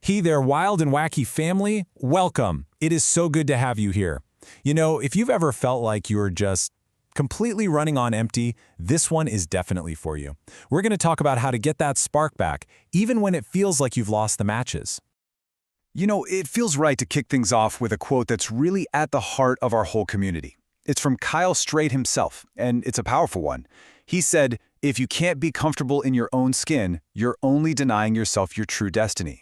Hey there, Wild and Wacky family. Welcome. It is so good to have you here. You know, if you've ever felt like you're just completely running on empty, this one is definitely for you. We're going to talk about how to get that spark back, even when it feels like you've lost the matches. You know, it feels right to kick things off with a quote that's really at the heart of our whole community. It's from Kyle Straight himself, and it's a powerful one. He said, "If you can't be comfortable in your own skin, you're only denying yourself your true destiny."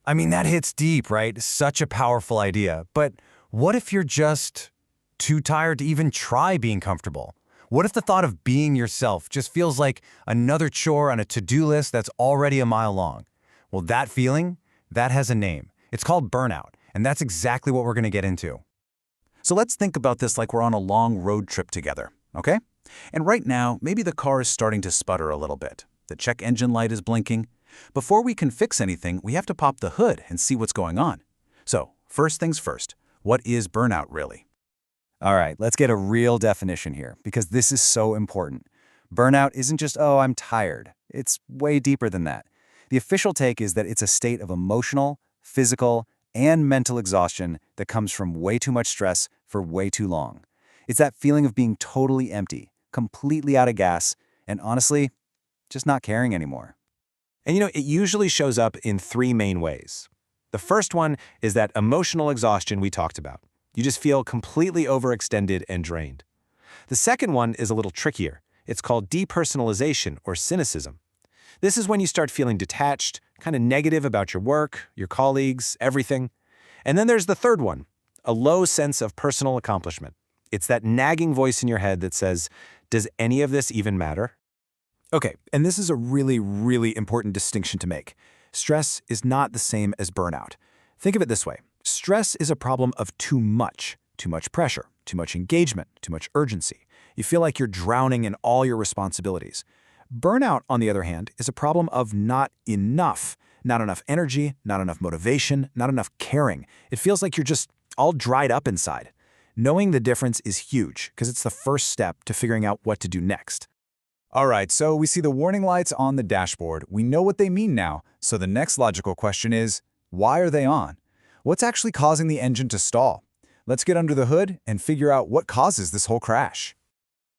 I mean, that hits deep, right? Such a powerful idea. But what if you're just too tired to even try being comfortable? What if the thought of being yourself just feels like another chore on a to-do list that's already a mile long? Well, that feeling, that has a name. It's called burnout, and that's exactly what we're going to get into. So let's think about this like we're on a long road trip together, okay? And right now, maybe the car is starting to sputter a little bit. The check engine light is blinking. Before we can fix anything, we have to pop the hood and see what's going on. So, first things first, what is burnout really? All right, let's get a real definition here, because this is so important. Burnout isn't just, oh, I'm tired. It's way deeper than that. The official take is that it's a state of emotional, physical, and mental exhaustion that comes from way too much stress for way too long. It's that feeling of being totally empty, completely out of gas, and honestly, just not caring anymore. And it usually shows up in three main ways. The first one is that emotional exhaustion we talked about. You just feel completely overextended and drained. The second one is a little trickier. It's called depersonalization or cynicism. This is when you start feeling detached, kind of negative about your work, your colleagues, everything. And then there's the third one, a low sense of personal accomplishment. It's that nagging voice in your head that says, does any of this even matter? Okay, and this is a really, really important distinction to make. Stress is not the same as burnout. Think of it this way. Stress is a problem of too much pressure, too much engagement, too much urgency. You feel like you're drowning in all your responsibilities. Burnout, on the other hand, is a problem of not enough energy, not enough motivation, not enough caring. It feels like you're just all dried up inside. Knowing the difference is huge because it's the first step to figuring out what to do next. All right, so we see the warning lights on the dashboard. We know what they mean now, so the next logical question is, why are they on? What's actually causing the engine to stall? Let's get under the hood and figure out what causes this whole crash.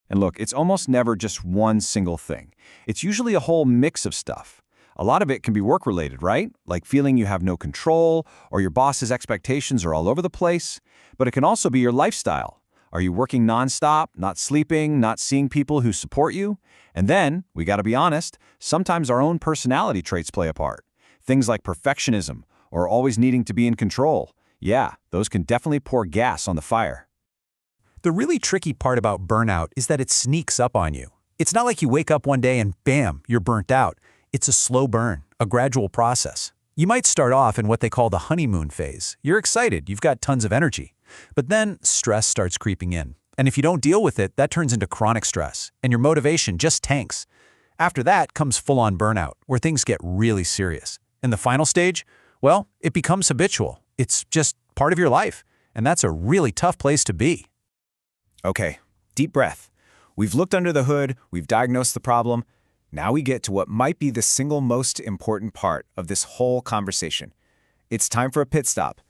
And look, it's almost never just one single thing. It's usually a whole mix of stuff. A lot of it can be work-related, right? Like feeling you have no control, or your boss's expectations are all over the place. But it can also be your lifestyle. Are you working nonstop, not sleeping, not seeing people who support you? And then, we gotta be honest, sometimes our own personality traits play a part. Things like perfectionism, or always needing to be in control. Yeah, those can definitely pour gas on the fire. The really tricky part about burnout is that it sneaks up on you. It's not like you wake up one day and bam, you're burnt out. It's a slow burn, a gradual process. You might start off in what they call the honeymoon phase. You're excited, you've got tons of energy. But then stress starts creeping in. And if you don't deal with it, that turns into chronic stress, and your motivation just tanks. After that comes full-on burnout, where things get really serious. And the final stage? Well, it becomes habitual. It's just part of your life, and that's a really tough place to be. Okay, deep breath. We've looked under the hood, we've diagnosed the problem. Now we get to what might be the single most important part of this whole conversation. It's time for a pit stop.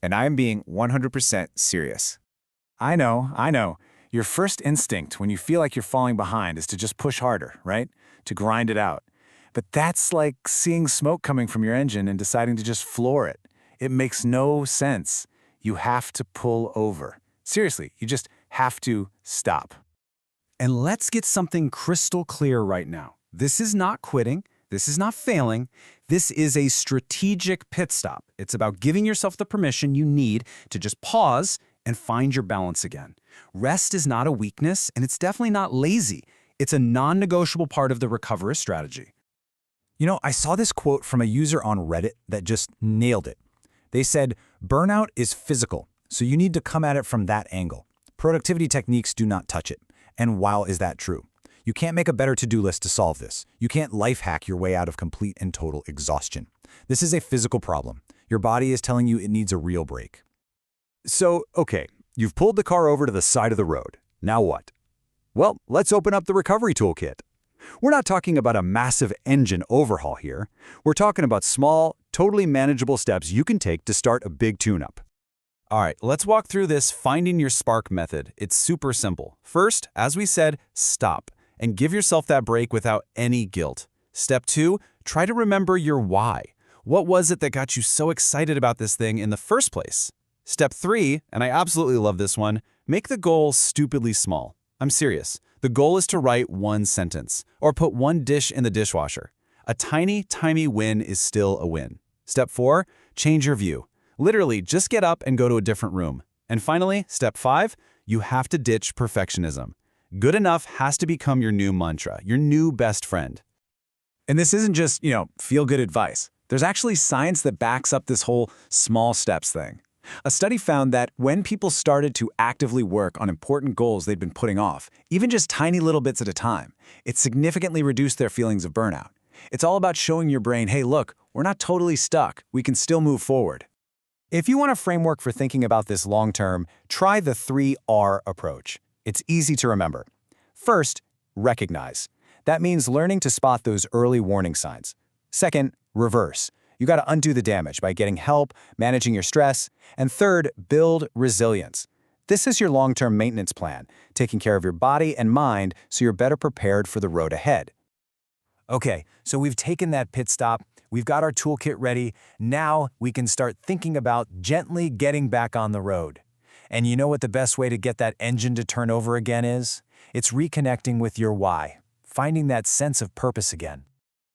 And I am being 100% serious. I know. Your first instinct when you feel like you're falling behind is to just push harder, right? To grind it out. But that's like seeing smoke coming from your engine and deciding to just floor it. It makes no sense. You have to pull over. Seriously, you just have to stop. And let's get something crystal clear right now. This is not quitting. This is not failing. This is a strategic pit stop. It's about giving yourself the permission you need to just pause and find your balance again. Rest is not a weakness, and it's definitely not lazy. It's a non-negotiable part of the recovery strategy. You know, I saw this quote from a user on Reddit that just nailed it. They said, "Burnout is physical, so you need to come at it from that angle. Productivity techniques do not touch it." And wow, is that true? You can't make a better to-do list to solve this. You can't life hack your way out of complete and total exhaustion. This is a physical problem. Your body is telling you it needs a real break. So, okay, you've pulled the car over to the side of the road. Now what? Well, let's open up the recovery toolkit. We're not talking about a massive engine overhaul here. We're talking about small, totally manageable steps you can take to start a big tune-up. All right, let's walk through this finding your spark method. It's super simple. First, as we said, stop and give yourself that break without any guilt. Step 2, try to remember your why. What was it that got you so excited about this thing in the first place? Step 3, and I absolutely love this one, make the goal stupidly small. I'm serious. The goal is to write one sentence or put one dish in the dishwasher. A tiny, tiny win is still a win. Step 4, change your view. Literally, just get up and go to a different room. And finally, step 5, you have to ditch perfectionism. Good enough has to become your new mantra, your new best friend. And this isn't just, feel-good advice. There's actually science that backs up this whole small steps thing. A study found that when people started to actively work on important goals they'd been putting off, even just tiny little bits at a time, it significantly reduced their feelings of burnout. It's all about showing your brain, hey, look, we're not totally stuck. We can still move forward. If you want a framework for thinking about this long-term, try the 3R approach. It's easy to remember. First, recognize. That means learning to spot those early warning signs. Second, reverse. You got to undo the damage by getting help, managing your stress. And third, build resilience. This is your long-term maintenance plan, taking care of your body and mind so you're better prepared for the road ahead. Okay, so we've taken that pit stop, we've got our toolkit ready, now we can start thinking about gently getting back on the road. And you know what the best way to get that engine to turn over again is? It's reconnecting with your why, finding that sense of purpose again.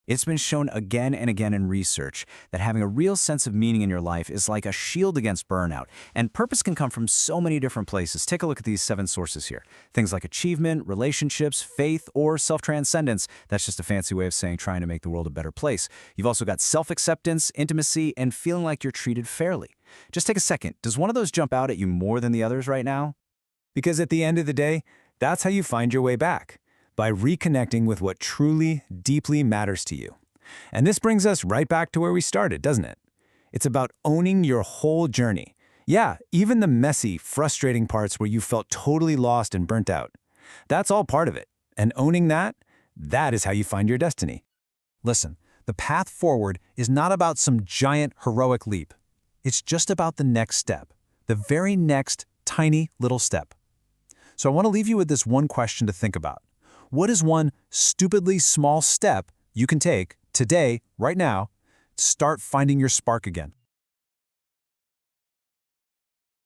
It's been shown again and again in research that having a real sense of meaning in your life is like a shield against burnout. And purpose can come from so many different places. Take a look at these 7 sources here. Things like achievement, relationships, faith, or self-transcendence. That's just a fancy way of saying trying to make the world a better place. You've also got self-acceptance, intimacy, and feeling like you're treated fairly. Just take a second. Does one of those jump out at you more than the others right now? Because at the end of the day, that's how you find your way back. By reconnecting with what truly, deeply matters to you. And this brings us right back to where we started, doesn't it? It's about owning your whole journey. Yeah, even the messy, frustrating parts where you felt totally lost and burnt out. That's all part of it. And owning that is how you find your destiny. Listen, the path forward is not about some giant, heroic leap. It's just about the next step, the very next tiny little step. So I want to leave you with this one question to think about. What is one stupidly small step you can take today, right now, to start finding your spark again?